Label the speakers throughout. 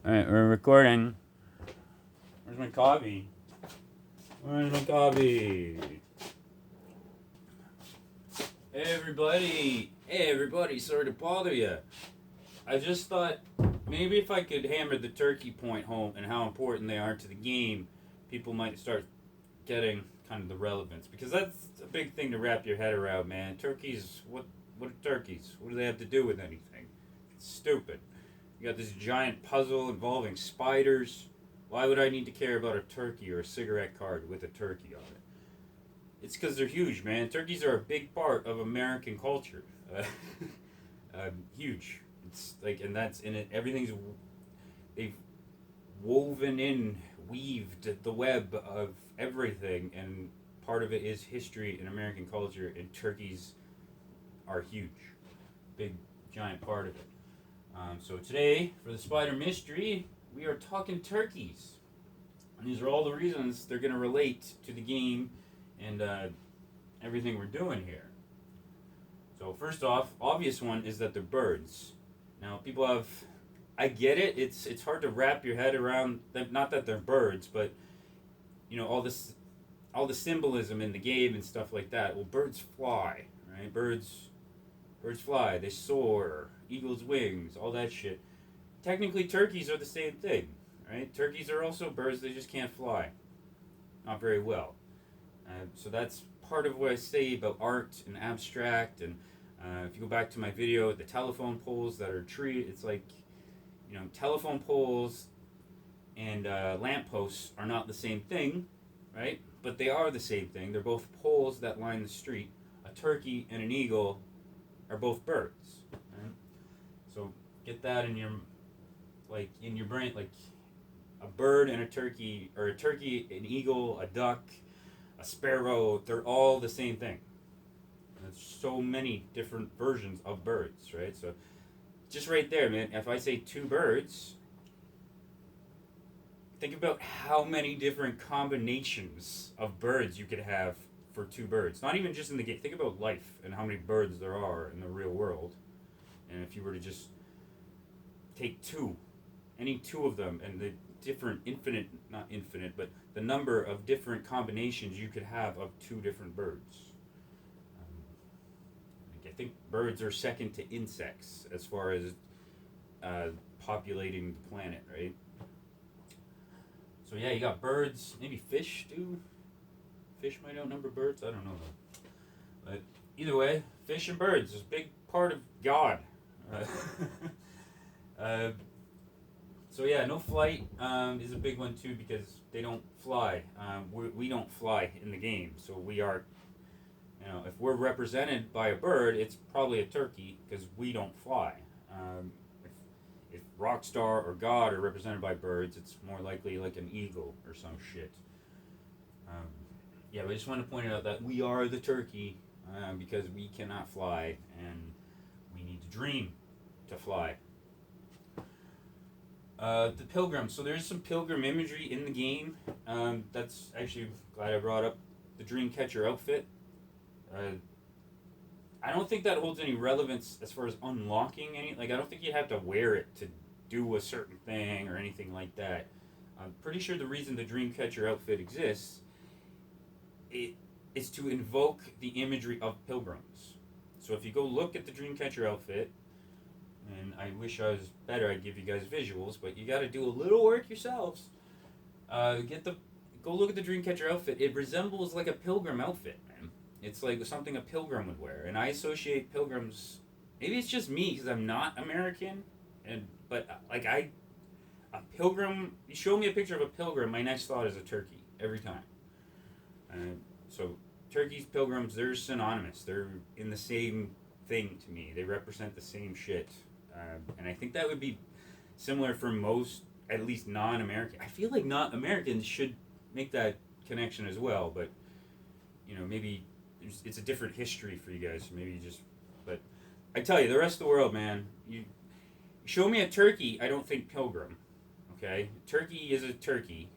Speaker 1: Alright, we're recording. Where's my coffee? Where's my coffee? Hey everybody, sorry to bother you. I just thought maybe if I could hammer the turkey point home and how important they are to the game, people might start getting kind of the relevance. Because that's a big thing to wrap your head around, man. Turkeys, what are turkeys? What do they have to do with anything? It's stupid. You got this giant puzzle involving spiders. Why would I need to care about a turkey or a cigarette card with a turkey on it? It's because they're huge, man. Turkeys are a big part of American culture. Huge. It's like, and that's in it. Everything's they've weaved the web of everything, and part of it is history and American culture. And turkeys are huge, big, giant part of it. So today, for the Spyder mystery, we are talking turkeys. And these are all the reasons they're going to relate to the game and everything we're doing here. So first off, obvious one is that they're birds. Now people have, I get it. It's hard to wrap your head around them. Not that they're birds, but you know all the symbolism in the game and stuff like that. Well, birds fly, right? Birds fly. They soar. Eagles' wings. All that shit. Technically, turkeys are the same thing, right? Turkeys are also birds. They just can't fly. Not very well. So that's part of what I say about art and abstract. And if you go back to my video, the telephone poles that are trees, it's like, you know, telephone poles and lampposts are not the same thing, right? But they are the same thing. They're both poles that line the street. A turkey and an eagle are both birds, right? So get that in your brain, like a bird and a turkey, or a turkey, an eagle, a duck, a sparrow, they're all the same thing. There's so many different versions of birds, right? So just right there, man, if I say two birds, think about how many different combinations of birds you could have for two birds. Not even just in the game. Think about life and how many birds there are in the real world. And if you were to just take any two of them, and the different not infinite, but the number of different combinations you could have of two different birds. I think birds are second to insects as far as populating the planet, right? So yeah, you got birds, maybe fish too. Fish might outnumber birds. I don't know though. But either way, fish and birds is a big part of God. So yeah, no flight is a big one too, because they don't fly. We don't fly in the game, so we are. You know, if we're represented by a bird, it's probably a turkey because we don't fly. If Rockstar or God are represented by birds, it's more likely like an eagle or some shit. Yeah, but I just want to point out that we are the turkey because we cannot fly, and we need to dream to fly. The pilgrim. So there's some pilgrim imagery in the game. That's actually glad I brought up the Dreamcatcher outfit. I don't think that holds any relevance as far as unlocking any. Like, I don't think you have to wear it to do a certain thing or anything like that. I'm pretty sure the reason the Dreamcatcher outfit exists is to invoke the imagery of pilgrims. So if you go look at the Dreamcatcher outfit, and I wish I was better, I'd give you guys visuals, but you got to do a little work yourselves. Go look at the Dreamcatcher outfit. It resembles like a pilgrim outfit, man. It's like something a pilgrim would wear, and I associate pilgrims. Maybe it's just me because I'm not American, but like a pilgrim. You show me a picture of a pilgrim, my next thought is a turkey every time. So turkeys, pilgrims, they're synonymous. They're in the same thing to me. They represent the same shit, and I think that would be similar for most, at least non-American. I feel like not Americans should make that connection as well, but you know, maybe it's a different history for you guys. So maybe you just, but I tell you, the rest of the world, man, you show me a turkey, I don't think pilgrim. Okay, turkey is a turkey.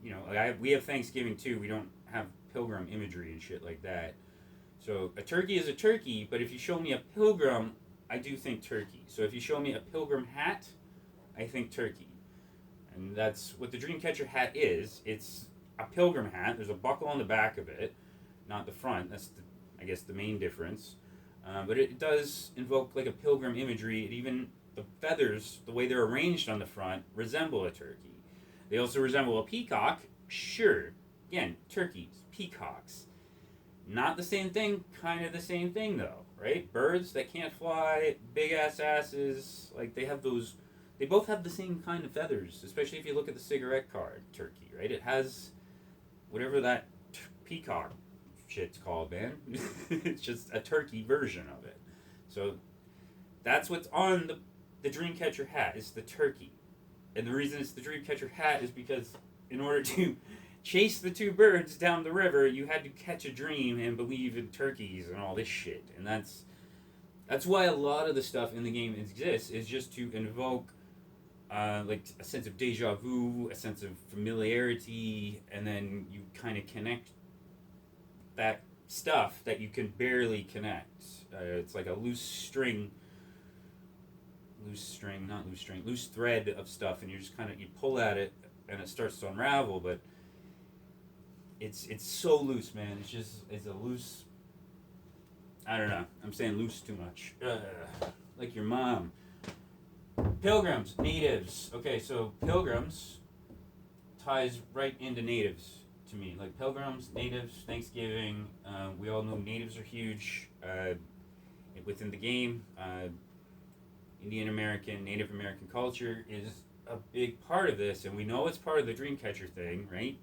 Speaker 1: You know, we have Thanksgiving too. We don't have pilgrim imagery and shit like that. So a turkey is a turkey, but if you show me a pilgrim, I do think turkey. So if you show me a pilgrim hat, I think turkey. And that's what the Dreamcatcher hat is. It's a pilgrim hat. There's a buckle on the back of it, not the front. That's, I guess, the main difference. But it does invoke like a pilgrim imagery. It even, the feathers, the way they're arranged on the front, resemble a turkey. They also resemble a peacock. Sure. Again, turkeys, peacocks. Not the same thing, kind of the same thing though, right? Birds that can't fly, big ass asses, like they have those, they both have the same kind of feathers, especially if you look at the cigarette card turkey, right? It has whatever that peacock shit's called, man. It's just a turkey version of it. So that's what's on the Dreamcatcher hat, is the turkey. And the reason it's the Dreamcatcher hat is because in order to chase the two birds down the river, you had to catch a dream and believe in turkeys and all this shit. And that's why a lot of the stuff in the game exists, is just to invoke like a sense of deja vu, a sense of familiarity, and then you kind of connect that stuff that you can barely connect. It's like a loose thread of stuff, and you just kind of, you pull at it and it starts to unravel, but it's so loose, man. It's a loose, I don't know, I'm saying loose too much. Like your mom. Pilgrims, natives. Okay, so pilgrims ties right into natives to me. Like pilgrims, natives, Thanksgiving. We all know natives are huge within the game. Indian American, Native American culture is a big part of this, and we know it's part of the Dreamcatcher thing, right?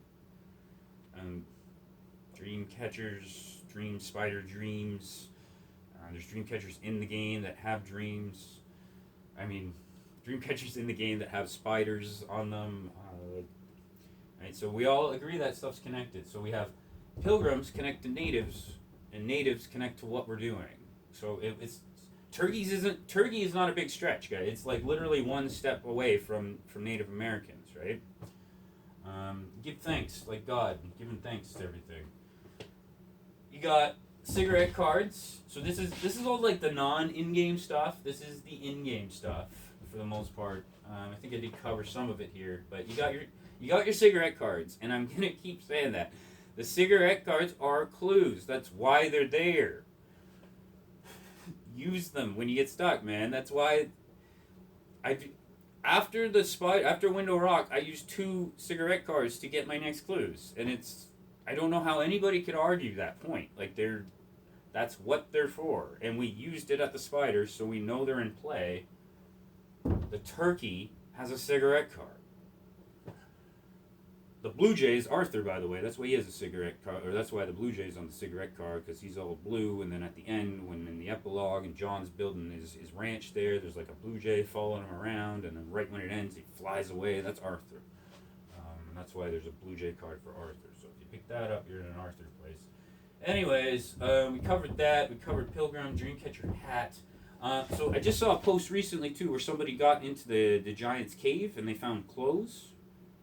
Speaker 1: Dreamcatchers, Spyder dreams. There's Dreamcatchers in the game that have dreams. I mean, Dreamcatchers in the game that have spiders on them. Right, so we all agree that stuff's connected. So we have pilgrims connect to natives, and natives connect to what we're doing. So it's turkey is not a big stretch, guys. It's like literally one step away from Native Americans, right? Give thanks, like God, giving thanks to everything. You got cigarette cards. So this is all like the non-in-game stuff. This is the in-game stuff for the most part. I think I did cover some of it here, but you got your cigarette cards, and I'm gonna keep saying that. The cigarette cards are clues. That's why they're there. Use them when you get stuck, man. That's why after Window Rock, I used 2 cigarette cards to get my next clues, and I don't know how anybody could argue that point. Like that's what they're for, and we used it at the Spyder, so we know they're in play. The turkey has a cigarette card. The Blue Jays, Arthur, by the way, that's why he has a cigarette card, or that's why the Blue Jay's on the cigarette card, because he's all blue, and then at the end, when in the epilogue, and John's building his ranch there's like a Blue Jay following him around, and then right when it ends, he flies away. That's Arthur. And that's why there's a Blue Jay card for Arthur. So if you pick that up, you're in an Arthur place. Anyways, we covered that. We covered Pilgrim, Dreamcatcher hat. So I just saw a post recently, too, where somebody got into the Giant's cave, and they found clothes.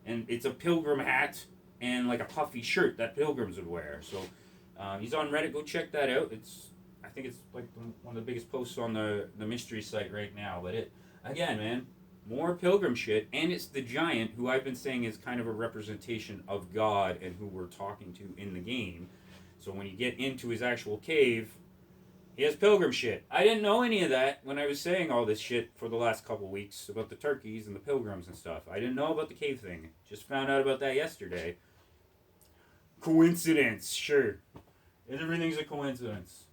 Speaker 1: And it's a pilgrim hat and like a puffy shirt that pilgrims would wear. So he's on Reddit. Go check that out. I think it's like one of the biggest posts on the mystery site right now. But again, man, more pilgrim shit. And it's the Giant, who I've been saying is kind of a representation of God and who we're talking to in the game. So when you get into his actual cave, he has pilgrim shit. I didn't know any of that when I was saying all this shit for the last couple weeks about the turkeys and the pilgrims and stuff. I didn't know about the cave thing. Just found out about that yesterday. Coincidence, sure. Everything's a coincidence.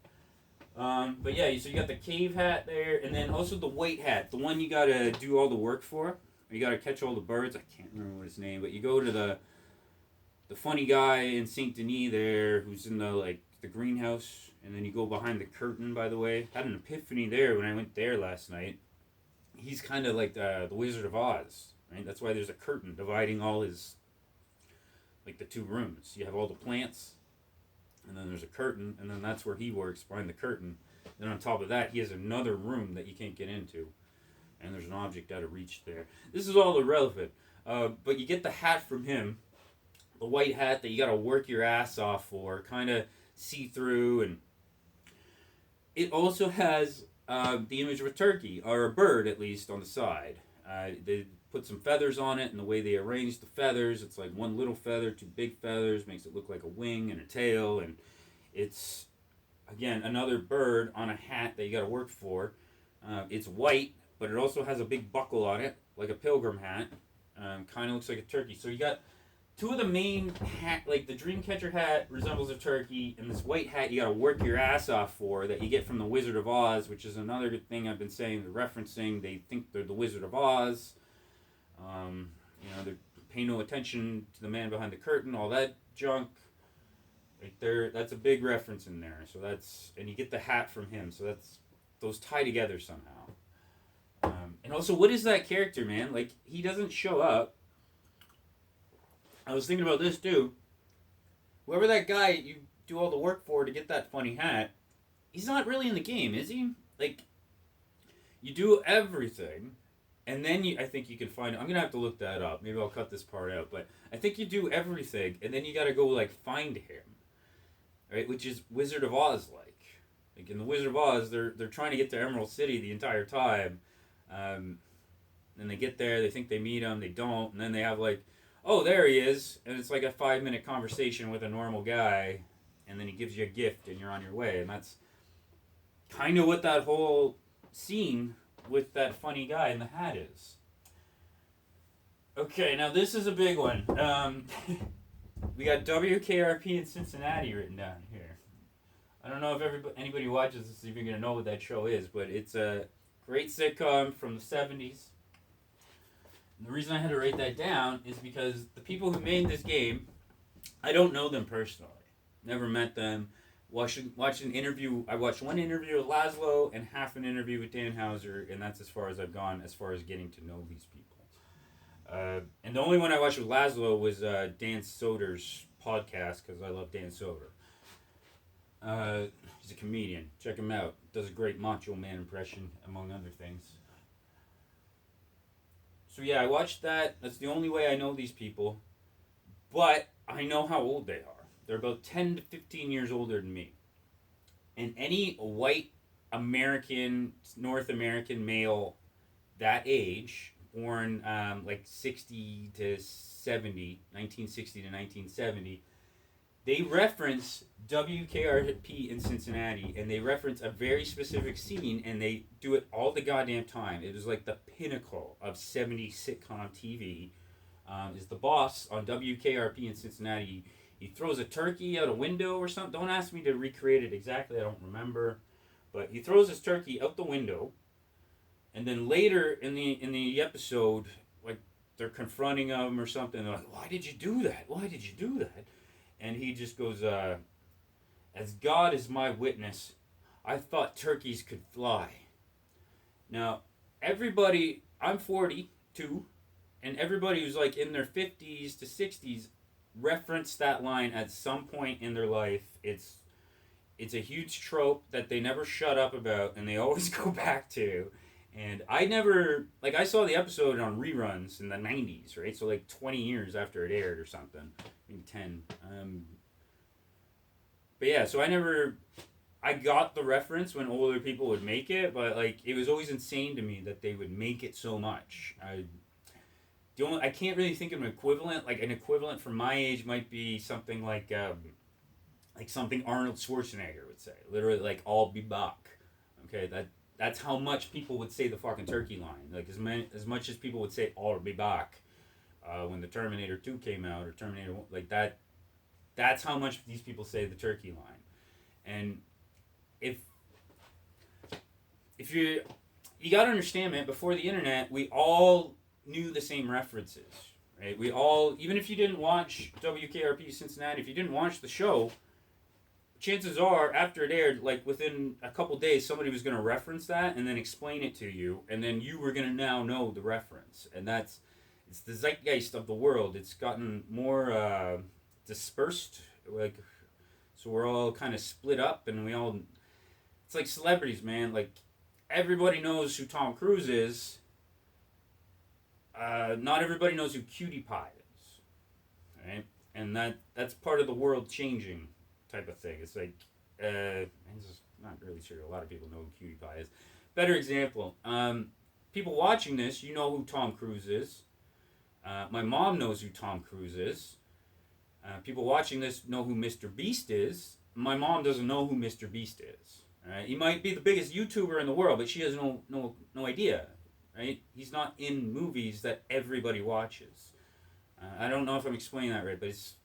Speaker 1: But yeah, so you got the cave hat there, and then also the white hat, the one you gotta do all the work for. You gotta catch all the birds. I can't remember what his name, but you go to the funny guy in Saint Denis there, who's in the greenhouse. And then you go behind the curtain, by the way. Had an epiphany there when I went there last night. He's kind of like the Wizard of Oz, right? That's why there's a curtain dividing all his, like the 2 rooms. You have all the plants, and then there's a curtain, and then that's where he works, behind the curtain. Then on top of that, he has another room that you can't get into. And there's an object out of reach there. This is all irrelevant. But you get the hat from him, the white hat that you got to work your ass off for, kind of see-through, and it also has the image of a turkey, or a bird at least, on the side. They put some feathers on it, and the way they arrange the feathers, it's like one little feather, two big feathers, makes it look like a wing and a tail, and it's, again, another bird on a hat that you got to work for. It's white, but it also has a big buckle on it, like a pilgrim hat. Kind of looks like a turkey. So you got two of the main hat, like the Dreamcatcher hat resembles a turkey, and this white hat you got to work your ass off for that you get from the Wizard of Oz, which is another good thing I've been saying. They're referencing. They think they're the Wizard of Oz. They pay no attention to the man behind the curtain, all that junk. Right there, that's a big reference in there. So that's, and you get the hat from him. So that's, those tie together somehow. And also, what is that character, man? Like, he doesn't show up. I was thinking about this too. Whoever that guy you do all the work for to get that funny hat, he's not really in the game, is he? Like, you do everything, and then I think you can find. I'm gonna have to look that up. Maybe I'll cut this part out. But I think you do everything, and then you gotta go like find him, right? Which is Wizard of Oz like. Like in the Wizard of Oz, they're trying to get to Emerald City the entire time. And they get there, they think they meet him, they don't, and then they have like, oh, there he is, and it's like a 5-minute conversation with a normal guy, and then he gives you a gift, and you're on your way, and that's kind of what that whole scene with that funny guy in the hat is. Okay, now this is a big one. We got WKRP in Cincinnati written down here. I don't know if anybody watches this is even going to know what that show is, but it's a great sitcom from the 70s. And the reason I had to write that down is because the people who made this game, I don't know them personally. Never met them. Watched an interview. I watched one interview with Laszlo and half an interview with Dan Houser, and that's as far as I've gone as far as getting to know these people. And the only one I watched with Laszlo was Dan Soder's podcast, because I love Dan Soder. He's a comedian. Check him out. Does a great Macho Man impression, among other things. So yeah, I watched that. That's the only way I know these people. But I know how old they are. They're about 10 to 15 years older than me. And any white American, North American male that age, born like 60 to 70, 1960 to 1970, they reference WKRP in Cincinnati, and they reference a very specific scene, and they do it all the goddamn time. It was like the pinnacle of 70s sitcom TV. Is the boss on WKRP in Cincinnati. He throws a turkey out a window or something. Don't ask me to recreate it exactly. I don't remember. But he throws his turkey out the window, and then later in the episode, like, they're confronting him or something. They're like, "Why did you do that? Why did you do that?" And he just goes, "As God is my witness, I thought turkeys could fly." Now, everybody, I'm 42, and everybody who's like in their 50s to 60s reference that line at some point in their life. It's a huge trope that they never shut up about, and they always go back to. And I never, like, I saw the episode on reruns in the 90s, right? So like 20 years after it aired or something. Maybe 10. But yeah, so I got the reference when older people would make it, but like, it was always insane to me that they would make it so much. I can't really think of an equivalent. Like, an equivalent for my age might be something like something Arnold Schwarzenegger would say. Literally, like, "I'll be back." Okay, that's how much people would say the fucking turkey line. Like, as much as people would say "I'll be back" when the Terminator 2 came out, or Terminator 1, like that. That's how much these people say the turkey line. And if you gotta understand, man, before the internet, we all knew the same references, right? We all, even if you didn't watch WKRP Cincinnati, if you didn't watch the show, chances are, after it aired, like within a couple days, somebody was going to reference that and then explain it to you, and then you were going to now know the reference. And it's the zeitgeist of the world. It's gotten more dispersed, like, so we're all kind of split up, and it's like celebrities, man. Like, everybody knows who Tom Cruise is. Not everybody knows who Cutie Pie is, right? And that's part of the world changing type of thing. It's like, I'm just not really sure a lot of people know who Cutie Pie is. Better example, people watching this, you know who Tom Cruise is. My mom knows who Tom Cruise is. People watching this know who Mr. Beast is. My mom doesn't know who Mr. Beast is. Right? He might be the biggest YouTuber in the world, but she has no idea. Right? He's not in movies that everybody watches. I don't know if I'm explaining that right, but it's.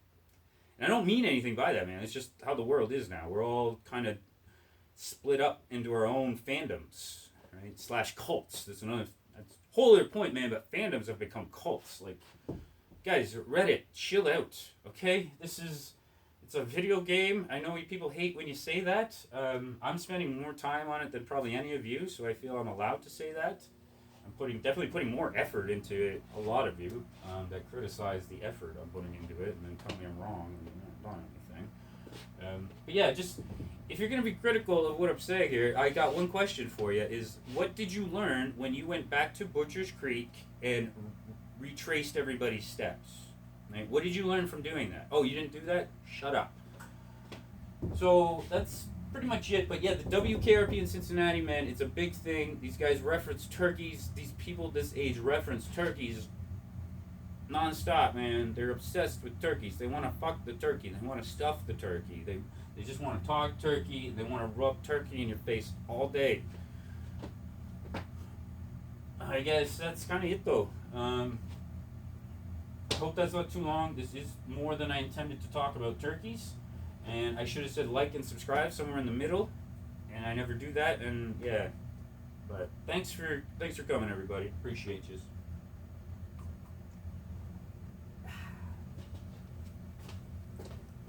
Speaker 1: And I don't mean anything by that, man. It's just how the world is now. We're all kind of split up into our own fandoms, right? Slash cults. That's a whole other point, man. But fandoms have become cults. Like, guys, Reddit, chill out, okay? It's a video game. I know people hate when you say that. I'm spending more time on it than probably any of you, so I feel I'm allowed to say that. I'm definitely putting more effort into it. A lot of you that criticize the effort I'm putting into it and then tell me I'm wrong and not done anything. But yeah, just if you're gonna be critical of what I'm saying here, I got one question for you: is what did you learn when you went back to Butcher's Creek and retraced everybody's steps? Right? What did you learn from doing that? Oh, you didn't do that? Shut up. So that's pretty much it. But yeah, the WKRP in Cincinnati, man, it's a big thing. These guys reference turkeys. These people this age reference turkeys non-stop, man. They're obsessed with turkeys. They want to fuck the turkey. They want to stuff the turkey. They just want to talk turkey. They want to rub turkey in your face all day. I guess that's kind of it, though. I hope that's not too long. This is more than I intended to talk about turkeys. And I should have said like and subscribe somewhere in the middle. And I never do that. And yeah. But thanks for coming, everybody. Appreciate you.